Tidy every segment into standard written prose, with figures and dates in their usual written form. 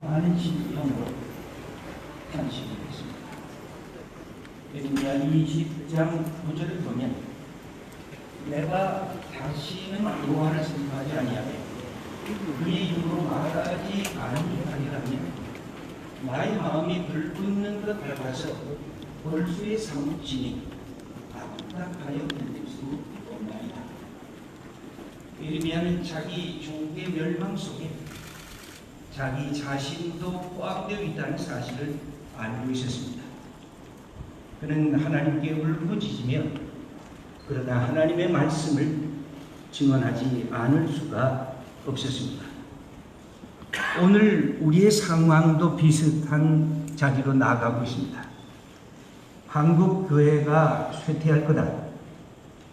많은 진형으로 탄식이 됐습니다. 예레미야 20장 9절을 보면 내가 다시는 여호와를 생각하지 아니하며 그의 이름으로 말하지 아니하리라면 나의 마음이 불붙는 것 같아서 벌수에 사무치니 답답하여 견딜 수 없나이다. 예레미야는 자기 종의 멸망 속에 자기 자신도 포함되어 있다는 사실을 알고 있었습니다. 그는 하나님께 울부짖으며 그러나 하나님의 말씀을 증언하지 않을 수가 없었습니다. 오늘 우리의 상황도 비슷한 자리로 나아가고 있습니다. 한국 교회가 쇠퇴할 거다.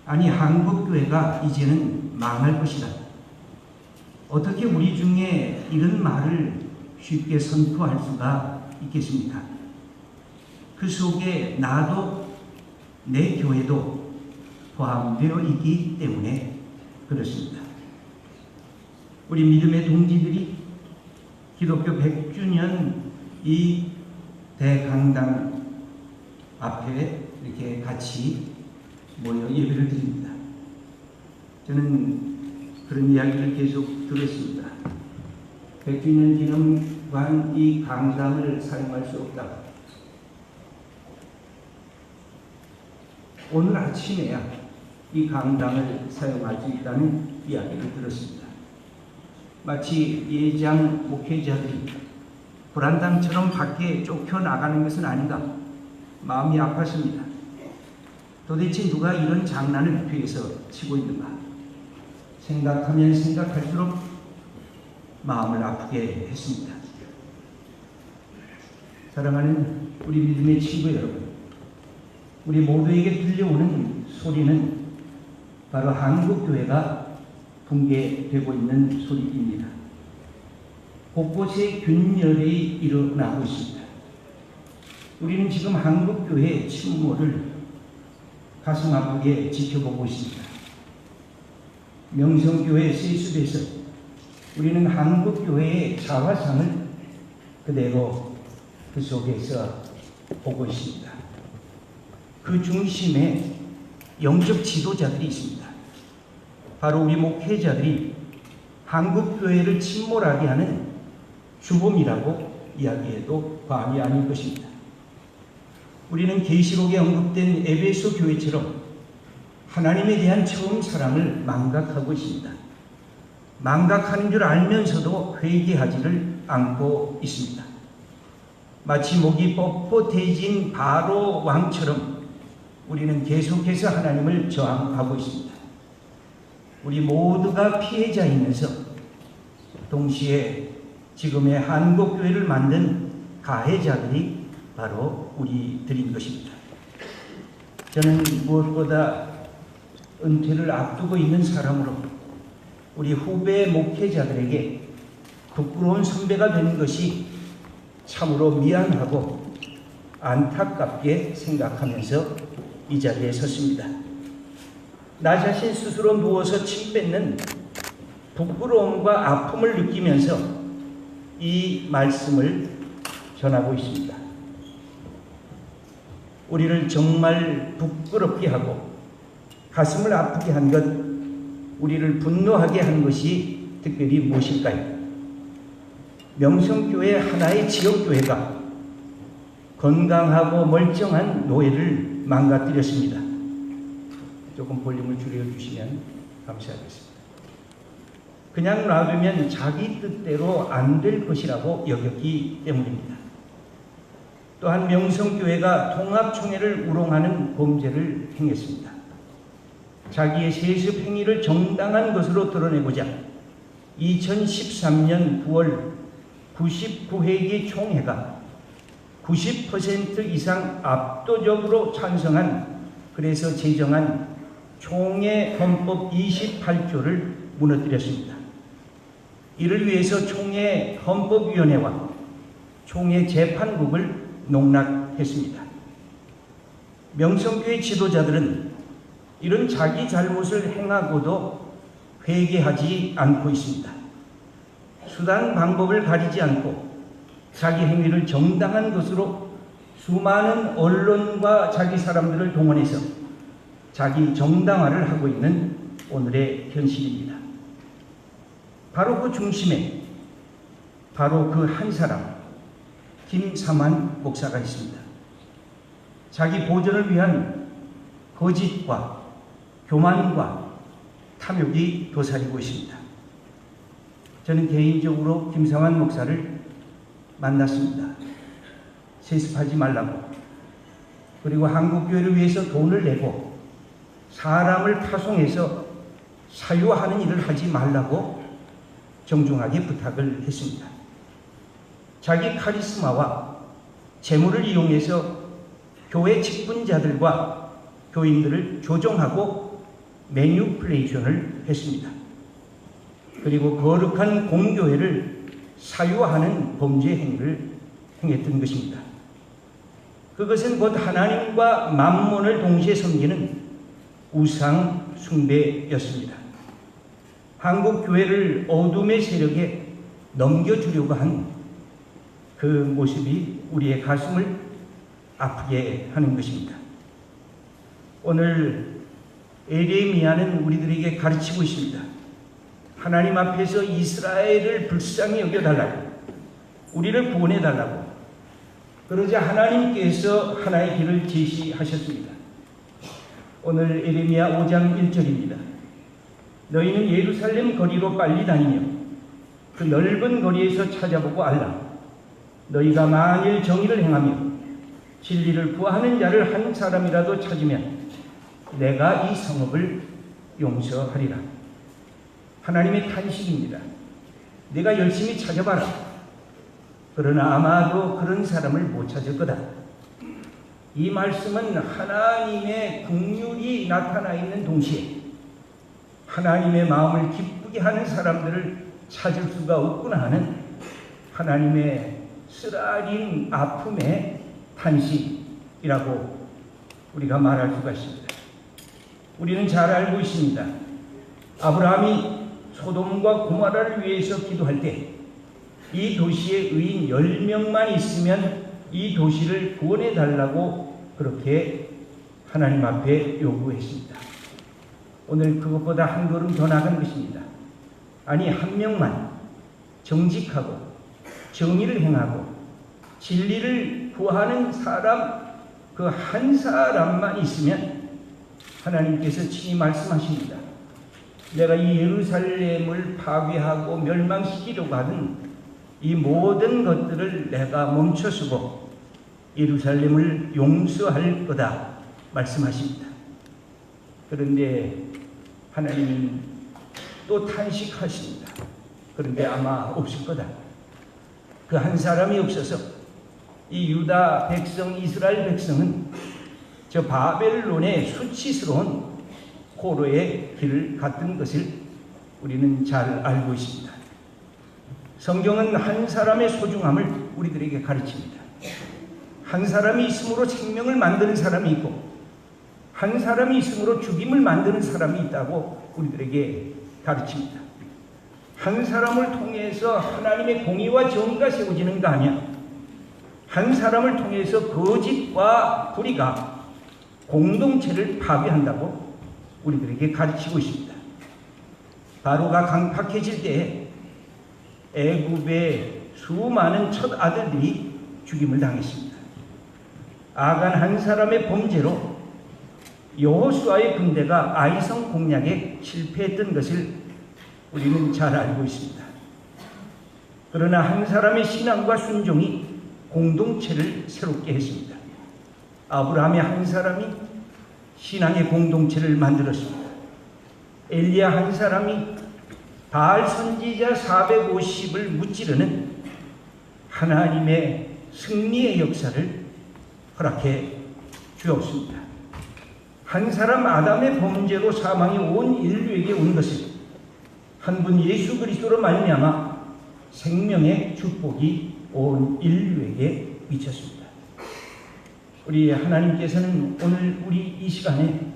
아니, 한국 교회가 이제는 망할 것이다. 어떻게 우리 중에 이런 말을 쉽게 선포할 수가 있겠습니까? 그 속에 나도 내 교회도 포함되어 있기 때문에 그렇습니다. 우리 믿음의 동지들이 기독교 100주년 이 대강당 앞에 이렇게 같이 모여 예배를 드립니다. 저는 그런 이야기를 계속 들었습니다. 100주년 기념관 이 강당을 사용할 수 없다. 오늘 아침에야 이 강당을 사용할 수 있다는 이야기를 들었습니다. 마치 예장 목회자들이 불안당처럼 밖에 쫓겨나가는 것은 아닌가 마음이 아팠습니다. 도대체 누가 이런 장난을 뒤에서 치고 있는가 생각하면 생각할수록 마음을 아프게 했습니다. 사랑하는 우리 믿음의 친구 여러분, 우리 모두에게 들려오는 소리는 바로 한국교회가 붕괴되고 있는 소리입니다. 곳곳에 균열이 일어나고 있습니다. 우리는 지금 한국교회의 침몰을 가슴 아프게 지켜보고 있습니다. 명성교회 세습에서 우리는 한국교회의 자화상을 그대로 그 속에서 보고 있습니다. 그 중심에 영적 지도자들이 있습니다. 바로 우리 목회자들이 한국교회를 침몰하게 하는 주범이라고 이야기해도 과언이 아닐 것입니다. 우리는 계시록에 언급된 에베소 교회처럼 하나님에 대한 처음 사랑을 망각하고 있습니다. 망각하는 줄 알면서도 회개하지를 않고 있습니다. 마치 목이 뻣뻣해진 바로 왕처럼 우리는 계속해서 하나님을 저항하고 있습니다. 우리 모두가 피해자이면서 동시에 지금의 한국교회를 만든 가해자들이 바로 우리들인 것입니다. 저는 무엇보다 은퇴를 앞두고 있는 사람으로 우리 후배 목회자들에게 부끄러운 선배가 되는 것이 참으로 미안하고 안타깝게 생각하면서 이 자리에 섰습니다. 나 자신 스스로 누워서 침 뱉는 부끄러움과 아픔을 느끼면서 이 말씀을 전하고 있습니다. 우리를 정말 부끄럽게 하고 가슴을 아프게 한 것, 우리를 분노하게 한 것이 특별히 무엇일까요? 명성교회 하나의 지역교회가 건강하고 멀쩡한 노예를 망가뜨렸습니다. 조금 볼륨을 줄여주시면 감사하겠습니다. 그냥 놔두면 자기 뜻대로 안 될 것이라고 여겼기 때문입니다. 또한 명성교회가 통합총회를 우롱하는 범죄를 행했습니다. 자기의 세습 행위를 정당한 것으로 드러내고자 2013년 9월 99회기 총회가 90% 이상 압도적으로 찬성한, 그래서 제정한 총회 헌법 28조를 무너뜨렸습니다. 이를 위해서 총회 헌법위원회와 총회 재판국을 농락했습니다. 명성교회 지도자들은 이런 자기 잘못을 행하고도 회개하지 않고 있습니다. 수단 방법을 가리지 않고 자기 행위를 정당한 것으로 수많은 언론과 자기 사람들을 동원해서 자기 정당화를 하고 있는 오늘의 현실입니다. 바로 그 중심에 바로 그 한 사람, 김삼환 목사가 있습니다. 자기 보전을 위한 거짓과 교만과 탐욕이 도사리고 있습니다. 저는 개인적으로 김삼환 목사를 만났습니다. 세습하지 말라고, 그리고 한국교회를 위해서 돈을 내고 사람을 파송해서 사유하는 일을 하지 말라고 정중하게 부탁을 했습니다. 자기 카리스마와 재물을 이용해서 교회 직분자들과 교인들을 조종하고 매니플레이션을 했습니다. 그리고 거룩한 공교회를 사유하는 범죄 행위를 행했던 것입니다. 그것은 곧 하나님과 만몬을 동시에 섬기는 우상 숭배였습니다. 한국 교회를 어둠의 세력에 넘겨주려고 한 그 모습이 우리의 가슴을 아프게 하는 것입니다. 오늘 에레미야는 우리들에게 가르치고 있습니다. 하나님 앞에서 이스라엘을 불쌍히 여겨달라고, 우리를 구원해달라고. 그러자 하나님께서 하나의 길을 제시하셨습니다. 오늘 에레미야 5장 1절입니다. 너희는 예루살렘 거리로 빨리 다니며 그 넓은 거리에서 찾아보고 알라. 너희가 만일 정의를 행하며 진리를 구하는 자를 한 사람이라도 찾으면 내가 이 성읍을 용서하리라. 하나님의 탄식입니다. 내가 열심히 찾아봐라. 그러나 아마도 그런 사람을 못 찾을 거다. 이 말씀은 하나님의 긍휼이 나타나 있는 동시에 하나님의 마음을 기쁘게 하는 사람들을 찾을 수가 없구나 하는 하나님의 쓰라린 아픔의 탄식이라고 우리가 말할 수가 있습니다. 우리는 잘 알고 있습니다. 아브라함이 소돔과 고모라를 위해서 기도할 때 이 도시에 의인 10명만 있으면 이 도시를 구원해 달라고 그렇게 하나님 앞에 요구했습니다. 오늘 그것보다 한 걸음 더 나간 것입니다. 아니, 한 명만 정직하고 정의를 행하고 진리를 구하는 사람, 그 한 사람만 있으면 하나님께서 친히 말씀하십니다. 내가 이 예루살렘을 파괴하고 멸망시키려고 하는 이 모든 것들을 내가 멈춰서고 예루살렘을 용서할 거다 말씀하십니다. 그런데 하나님은 또 탄식하십니다. 그런데 아마 없을 거다. 그 한 사람이 없어서 이 유다 백성, 이스라엘 백성은 저 바벨론의 수치스러운 포로의 길을 갔던 것을 우리는 잘 알고 있습니다. 성경은 한 사람의 소중함을 우리들에게 가르칩니다. 한 사람이 있음으로 생명을 만드는 사람이 있고 한 사람이 있음으로 죽임을 만드는 사람이 있다고 우리들에게 가르칩니다. 한 사람을 통해서 하나님의 공의와 정의가 세워지는 거 아니야. 한 사람을 통해서 거짓과 불의가 공동체를 파괴한다고 우리들에게 가르치고 있습니다. 바로가 강팍해질 때 애굽의 수많은 첫 아들들이 죽임을 당했습니다. 아간 한 사람의 범죄로 여호수아의 군대가 아이성 공략에 실패했던 것을 우리는 잘 알고 있습니다. 그러나 한 사람의 신앙과 순종이 공동체를 새롭게 했습니다. 아브라함의 한 사람이 신앙의 공동체를 만들었습니다. 엘리야 한 사람이 바알 선지자 450을 무찌르는 하나님의 승리의 역사를 허락해 주었습니다. 한 사람 아담의 범죄로 사망이 온 인류에게 온 것을 한 분 예수 그리스도로 말미암아 생명의 축복이 온 인류에게 미쳤습니다. 우리 하나님께서는 오늘 우리 이 시간에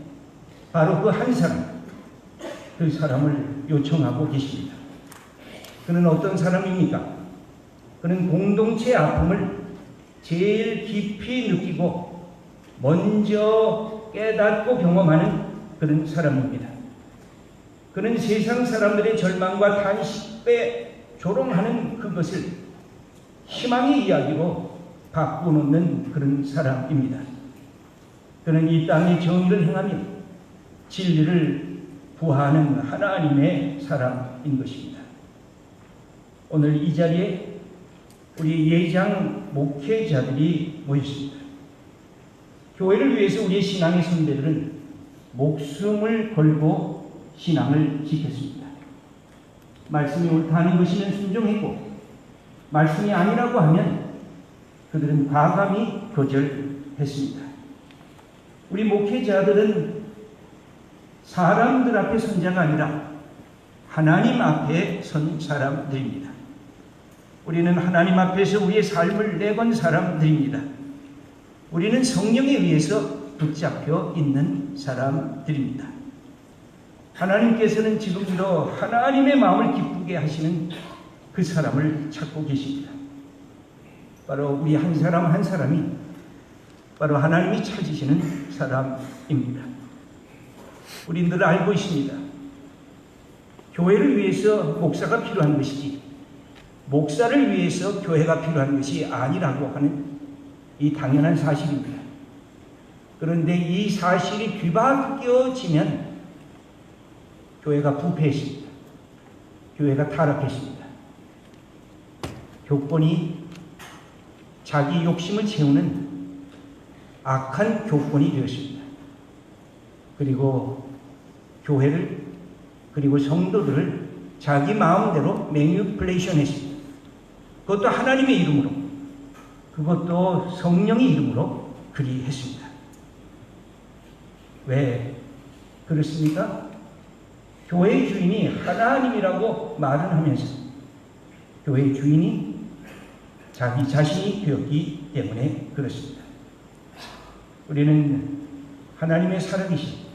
바로 그 한 사람, 그 사람을 요청하고 계십니다. 그는 어떤 사람입니까? 그는 공동체의 아픔을 제일 깊이 느끼고 먼저 깨닫고 경험하는 그런 사람입니다. 그는 세상 사람들의 절망과 탄식에 조롱하는 그것을 희망의 이야기로 바꾸놓는 그런 사람입니다. 그는 이 땅에 정의를 행하며 진리를 부하하는 하나님의 사람인 것입니다. 오늘 이 자리에 우리 예장 목회자들이 모였습니다. 교회를 위해서 우리의 신앙의 선배들은 목숨을 걸고 신앙을 지켰습니다. 말씀이 옳다는 것이면 순종했고, 말씀이 아니라고 하면 그들은 과감히 거절했습니다. 우리 목회자들은 사람들 앞에 선 자가 아니라 하나님 앞에 선 사람들입니다. 우리는 하나님 앞에서 우리의 삶을 내건 사람들입니다. 우리는 성령에 의해서 붙잡혀 있는 사람들입니다. 하나님께서는 지금도 하나님의 마음을 기쁘게 하시는 그 사람을 찾고 계십니다. 바로 우리 한 사람 한 사람이 바로 하나님이 찾으시는 사람입니다. 우리들 알고 있습니다. 교회를 위해서 목사가 필요한 것이지 목사를 위해서 교회가 필요한 것이 아니라고 하는 이 당연한 사실입니다. 그런데 이 사실이 뒤바뀌어지면 교회가 부패했습니다. 교회가 타락했습니다. 교권이 자기 욕심을 채우는 악한 교권이 되었습니다. 그리고 교회를 그리고 성도들을 자기 마음대로 매니플레이션 했습니다. 그것도 하나님의 이름으로, 그것도 성령의 이름으로 그리 했습니다. 왜 그렇습니까? 교회의 주인이 하나님이라고 말은 하면서 교회의 주인이 자기 자신이 되었기 때문에 그렇습니다. 우리는 하나님의 살아계신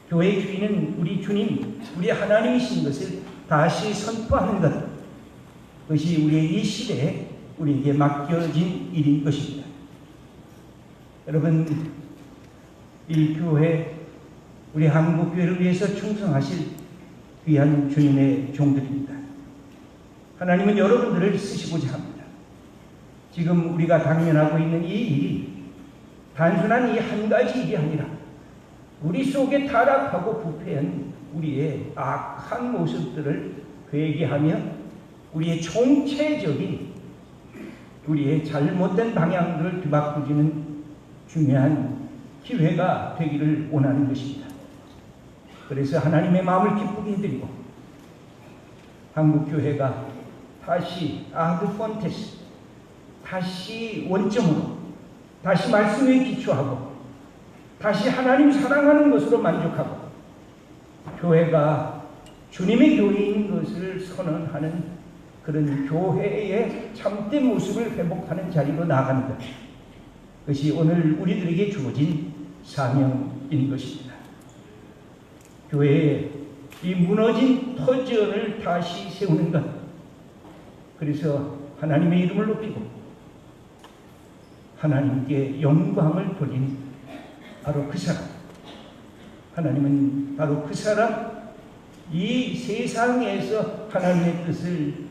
교회의 주인은 우리 주님, 우리 하나님이신 것을 다시 선포하는 것, 그것이 우리의 이 시대에 우리에게 맡겨진 일인 것입니다. 여러분, 이 교회, 우리 한국교회를 위해서 충성하실 귀한 주님의 종들입니다. 하나님은 여러분들을 쓰시고자 합니다. 지금 우리가 당면하고 있는 이 일이 단순한 이 한 가지 일이 아니라 우리 속에 타락하고 부패한 우리의 악한 모습들을 회개하며 우리의 총체적인 우리의 잘못된 방향들을 뒤바꾸는 중요한 기회가 되기를 원하는 것입니다. 그래서 하나님의 마음을 기쁘게 해드리고 한국교회가 다시 아드폰테스, 다시 원점으로, 다시 말씀에 기초하고 다시 하나님 사랑하는 것으로 만족하고 교회가 주님의 교회인 것을 선언하는 그런 교회의 참된 모습을 회복하는 자리로 나아가는 것, 그것이 오늘 우리들에게 주어진 사명인 것입니다. 교회의 이 무너진 터전을 다시 세우는 것, 그래서 하나님의 이름을 높이고 하나님께 영광을 돌리는 바로 그 사람, 하나님은 바로 그 사람, 이 세상에서 하나님의 뜻을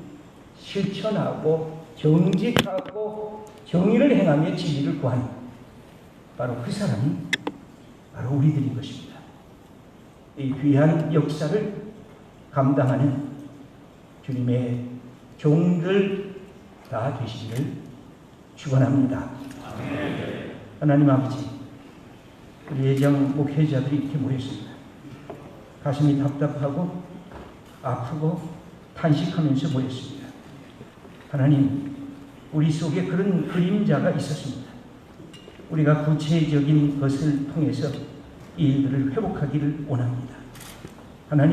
실천하고 정직하고 정의를 행하며 진리를 구하는 바로 그 사람이 바로 우리들인 것입니다. 이 귀한 역사를 감당하는 주님의 종들 다 되시기를 축원합니다. 하나님 아버지, 우리 예정 목회자들이 이렇게 모였습니다. 가슴이 답답하고 아프고 탄식하면서 모였습니다. 하나님, 우리 속에 그런 그림자가 있었습니다. 우리가 구체적인 것을 통해서 이 일들을 회복하기를 원합니다. 하나님,